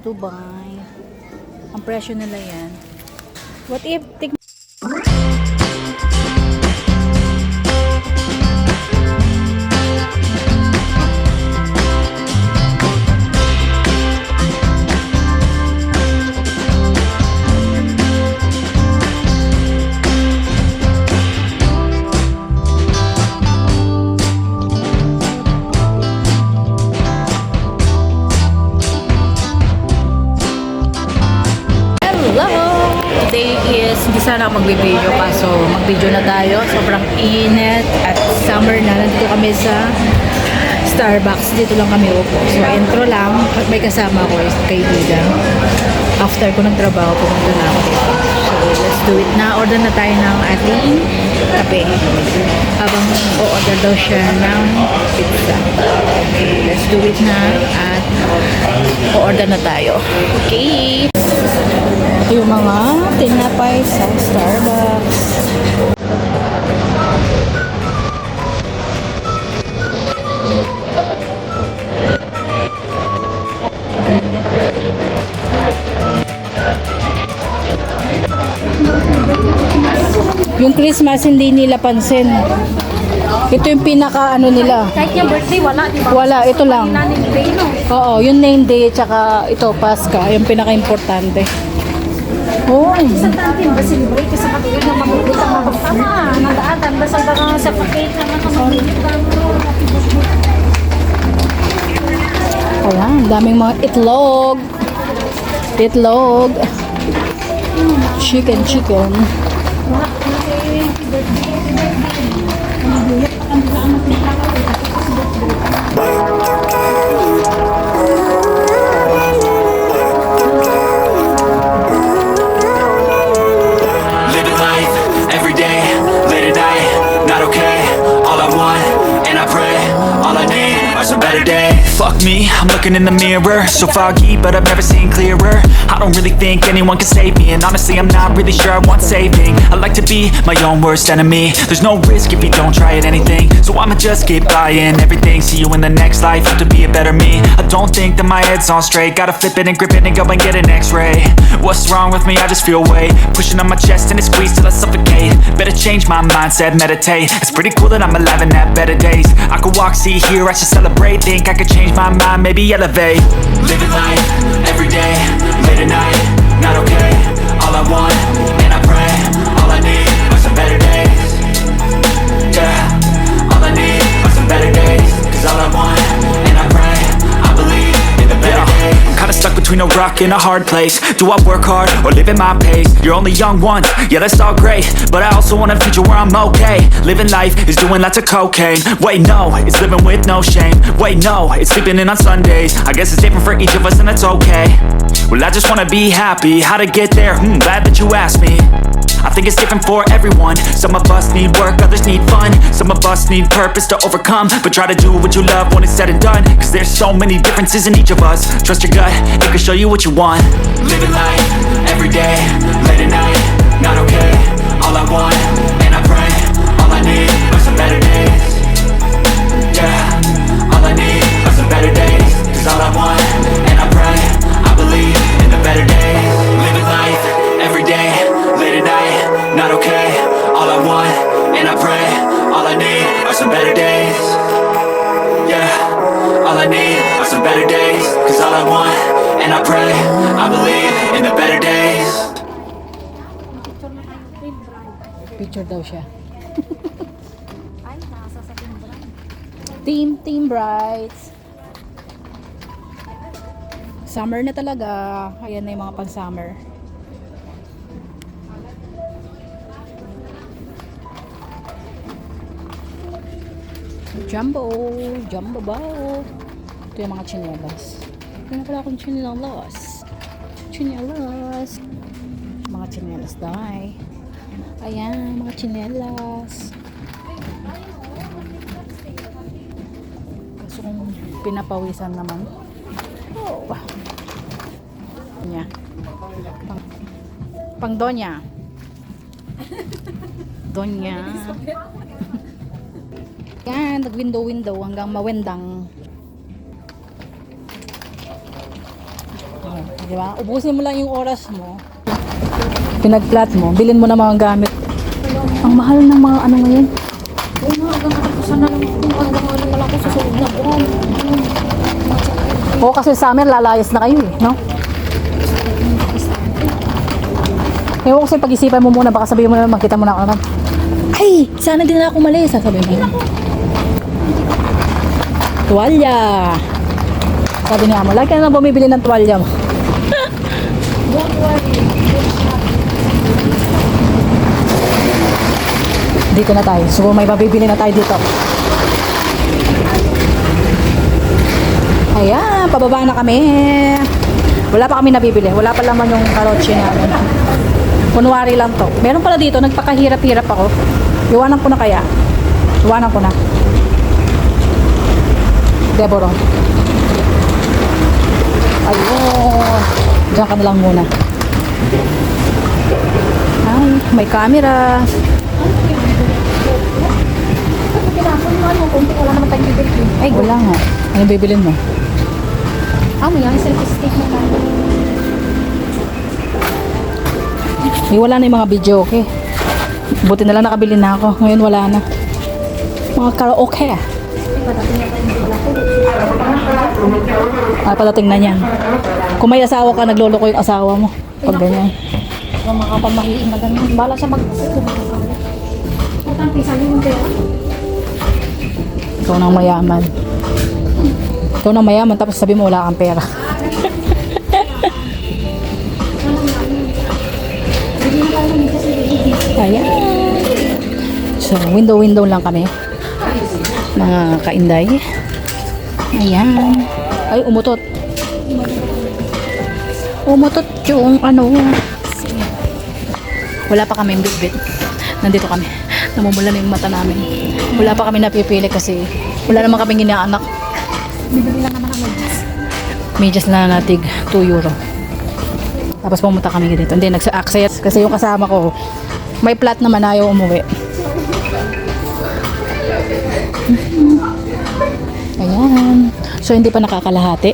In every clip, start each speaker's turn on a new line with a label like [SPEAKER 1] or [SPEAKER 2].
[SPEAKER 1] to buy. Ang presyo nila yan. What if, today is, hindi sana ako magbe-video kaso mag-video na tayo. Sobrang init at summer na. Nandito kami sa Starbucks. Dito lang kami upo. So, intro lang. May kasama ko is kaibigan. After ko ng trabaho, pumunta na ako dito. So, let's do it na. Order na tayo ng ating kape. Habang o-order daw siya ng pizza. Okay, let's do it na. At o-order na tayo. Okay. Yung mga tinapay sa Starbucks. Yung Christmas hindi nila pansin. Ito yung pinaka ano nila.
[SPEAKER 2] Kahit yung birthday, wala, di ba?
[SPEAKER 1] Wala, ito lang.
[SPEAKER 2] Name day, no?
[SPEAKER 1] Oo, yung name day tsaka ito Pasko, yung pinaka-importante. Oh.
[SPEAKER 2] Sa tantin, ba celebrate ka sa katulad ng mabulit ang mabagtama? Nadaatan, basta baka sa pakit na nakamabulit ang
[SPEAKER 1] Ayan, daming mga itlog. Itlog. Chicken.
[SPEAKER 3] Living life every day, late at night, not okay. All I want, and I pray, all I need are some better days. Fuck me, I'm looking in the mirror, so foggy, but I've never seen clearer. I don't really think anyone can save me, and honestly I'm not really sure I want saving. I like to be my own worst enemy. There's no risk if you don't try at anything, so I'ma just keep buying everything. See you in the next life, have to be a better me. I don't think that my head's on straight, gotta flip it and grip it and go and get an x-ray. What's wrong with me? I just feel weight pushing on my chest and it squeezes till I suffocate. Better change my mindset, meditate. It's pretty cool that I'm alive and have better days. I could walk, see, hear, I should celebrate. Think I could change my mind, maybe elevate. Living life every day, late at night, not okay. All I want, and I pray, all I need are some better days. Yeah, all I need are some better days. Cause all I want, and I pray, I believe in the better days. I'm kinda stuck between a rock and a hard place. Do I work hard or live at my pace? You're only young once, yeah that's all great, but I also want a future where I'm okay. Living life is doing lots of cocaine. Wait no, it's living with no shame. Wait no, it's sleeping in on Sundays. I guess it's different for each of us and that's okay. Well I just wanna be happy, how to get there? Glad that you asked me. I think it's different for everyone. Some of us need work, others need fun. Some of us need purpose to overcome. But try to do what you love when it's said and done. Cause there's so many differences in each of us. Trust your gut, it can show you what you want. Living life, every day, late at night, not okay. All I want, and I pray, all I need are some better days. Yeah, all I need are some better days. Cause all I want, and I pray, I believe in the better days. Living life, every day, late at night, not okay. All I want, and I pray, all I need are some better days. Yeah, all I need are some better days. Cause all I want, and I pray, I believe in the better days.
[SPEAKER 1] Picture daw siya.
[SPEAKER 2] Ay, nasa sa timbran.
[SPEAKER 1] Team Bright. Summer na talaga. Ayan na yung mga pang-summer. Jumbo bao. Ito yung mga chinelas. Ito na pala akong chinelas. Mga chinelas dahil. Ayan, mga chinelas. Kaso kung pinapawisan naman. Oh. Nya. Pang Donya. Yan, nag-window hanggang mawendang. Oh. Di ba? Ubusin mo lang yung oras mo. Pinag-plat mo, bilhin mo na mga gamit. Ang mahal ng mga ano ngayon.
[SPEAKER 2] Oo nga, hanggang sana lang ako. Hanggang ano wala ko sa susunod na buwan.
[SPEAKER 1] Oo, kasi summer lalayas na kayo eh, no? Ewan ko sa'yo, pag-isipan mo muna, baka sabihin mo na makita mo na ako naman. Ay, sana din na ako mali, sasabihin mo. Tuwalya. Sabi niya mo, lagi ka na bumibili ng tuwalya mo. Dito na tayo. So, may mabibili na tayo dito. Ayan, pababa na kami. Wala pa kami nabibili. Wala pa laman yung karotse namin. Kunwari lang to. Meron pala dito, nagpakahirap-hirap ako. Iwanan ko na kaya. Iwanan ko na. Deborah. Ayun. Diyan ka na lang muna. Ay, may camera.
[SPEAKER 2] Pinapon mo ano, kung wala naman tayong bibili.
[SPEAKER 1] Ay, wala nga. Ano bibilin mo?
[SPEAKER 2] Ano yan? Selfie-stick na tayo.
[SPEAKER 1] Ay, wala na yung mga video, okay? Buti na lang nakabili na ako. Ngayon wala na. Mga karaoke. Ay, padating na niyan. Kung may asawa ka, naglolo ko yung asawa mo. Pag ganyan.
[SPEAKER 2] Ang mga pamahiin na ganun. Bala siya Utang pisa mo yung pera.
[SPEAKER 1] Ikaw nang mayaman. Ikaw nang mayaman, tapos sabi mo wala kang pera. Ayan. So, window lang kami. Mga kainday. Ayan. Ay, umutot. Umutot yung ano. Wala pa kami bitbit. Nandito kami. Namumula na yung mata namin. Wala pa kami napipili kasi wala naman kaming inaanak.
[SPEAKER 2] Bibili lang naman ang medyas.
[SPEAKER 1] Medyas na natig 2 euro. Tapos pumunta kami dito. Hindi, nagsa-access kasi yung kasama ko may flat naman, ayaw umuwi. Ayan. So, hindi pa nakakalahati.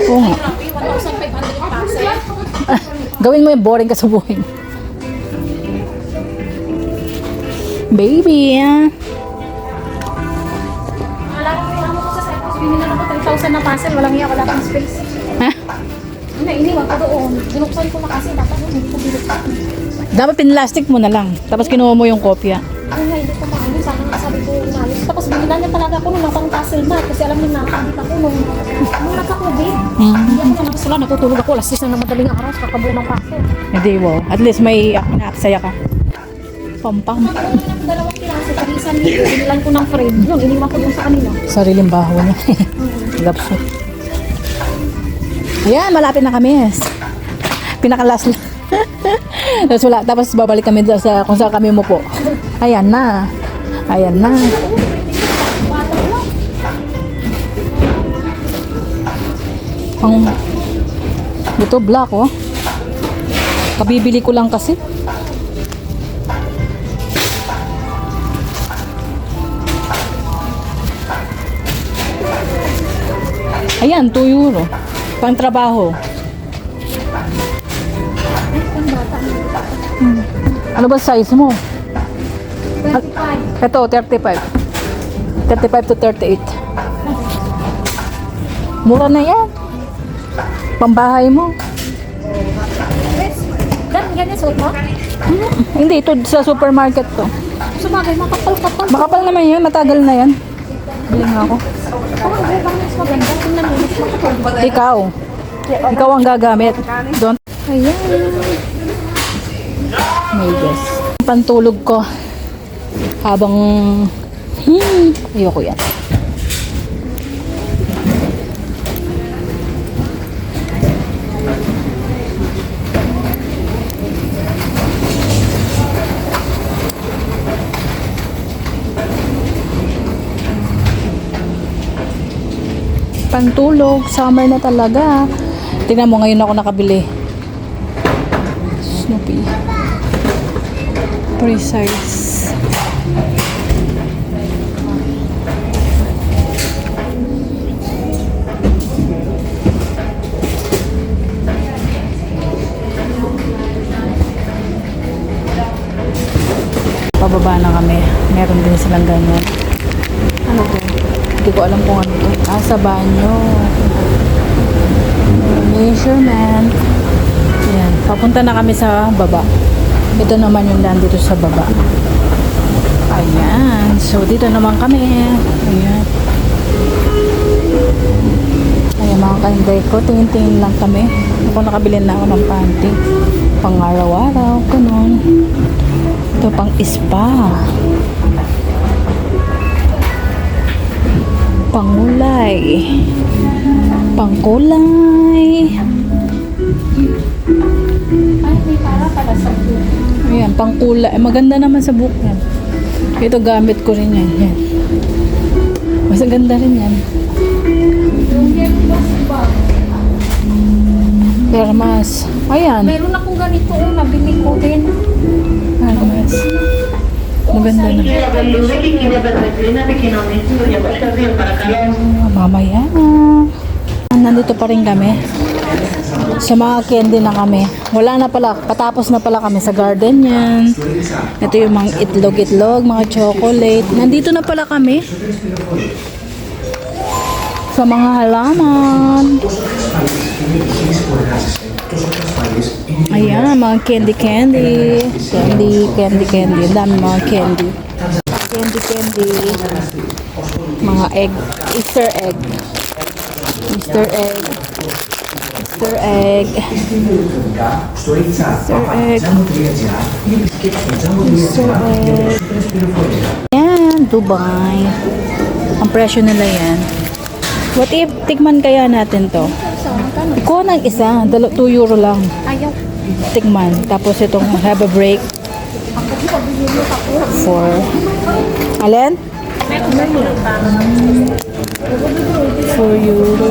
[SPEAKER 1] Oo nga.
[SPEAKER 2] 1,500 parcel.
[SPEAKER 1] Gawin mo yung boring ka sa buhay. Baby,
[SPEAKER 2] Alam mo ko sa Cyprus, bili na ako 3,000 na parcel. Walang iya, wala pang space.
[SPEAKER 1] ha?
[SPEAKER 2] Ano, iniwan ko doon. Binuksan ko na kasi. Dapat hindi ko binuksan.
[SPEAKER 1] Dapat pinlastic mo na lang. Tapos kinuha mo yung kopya.
[SPEAKER 2] Ay nga, hindi ko maano. Sana nga sabi ko umalis. Tapos binilan niya talaga ako nung pang parcel mat. Kasi alam niya nakakabit ako nung nagka-COVID. Hindi ako na wala. Natutulog ako. Alas 6 na madaling araw. Kakabuo ng parcel.
[SPEAKER 1] Hindi, wow. At least may naaksaya ka. Pampam.
[SPEAKER 2] Dalawang piraso. Pag-isan nito. Binilan ko ng frame. Yun, iniwan ko dun sa kanila.
[SPEAKER 1] Sariling baho niya. Gapso. Ayan, malapit na kami. Pinakalas lang. Tapos wala. Tapos babalik kami doon sa kung saan kami umupo. Ayan na. Ayan na. Ang ito black oh. Kabibili ko lang kasi. Ayan, 2 euro. Pang trabaho. Ano ba size mo?
[SPEAKER 2] 35.
[SPEAKER 1] Ito, 35. 35 to 38. Mura na yan. Pambahay mo.
[SPEAKER 2] Ganyan suot mo?
[SPEAKER 1] Hindi, ito sa supermarket to.
[SPEAKER 2] Sumagay, makapal-kapal.
[SPEAKER 1] Makapal naman yan, matagal na yan. Bili nga ako.
[SPEAKER 2] Parang bang mas maganda. Tingnan mo, mas makapal.
[SPEAKER 1] Ikaw. Ikaw ang gagamit. Don't. Ayan. May guess. Pantulog ko. Habang ayoko yan. Pantulog, summer na talaga. Tingnan mo, ngayon ako nakabili. Snoopy. Free size. Pababa na kami. Meron din silang ganyan. Ano to? Hindi ko alam kung ano to. Ah, sa banyo. Measurement. Ayan. Papunta na kami sa baba. Ito naman yung daan dito sa baba. Ayan. So, dito naman kami. Ayan. Ayan mga kahinday ko. Tingin-tingin lang kami. Ako nakabili na ako ng panty. Pang araw-araw. Ganun. Ito pang spa. Pangulay. Pangkulay.
[SPEAKER 2] Ay, may para pala sa buhok.
[SPEAKER 1] Ayan, pangkulay. Maganda naman sa buhok yan. Ito gamit ko rin yan. Yan. Mas ganda rin yan.
[SPEAKER 2] Yung Hermes ba?
[SPEAKER 1] Hermes. Ayan.
[SPEAKER 2] Meron akong ganito, nabili ko din.
[SPEAKER 1] Hermes. Maganda na. Mamaya. Nandito pa rin kami. Sa mga candy na kami. Wala na pala. Patapos na pala kami sa garden yan. Ito yung mga itlog-itlog, mga chocolate. Nandito na pala kami. Sa mga halaman. Ayan, mga candy. Ang dami mga candy. Candy. Mga egg. Easter egg. Easter egg. Ayan, Dubai. Ang presyo nila yan. What if tikman kaya natin to? Ikuha ng isa, 2 euro lang.
[SPEAKER 2] Ayaw.
[SPEAKER 1] Tikman. Tapos itong have a break. 4. Alin? 4 euro.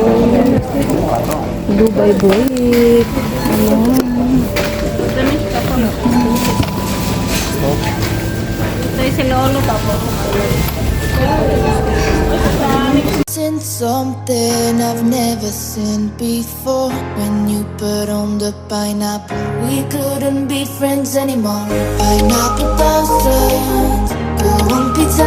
[SPEAKER 1] Dubai break. Ayan.
[SPEAKER 2] Ito yung si Lolo tapos.
[SPEAKER 4] Seen something I've never seen before. When you put on the pineapple, we couldn't be friends anymore. Pineapple thousands, go on pizza.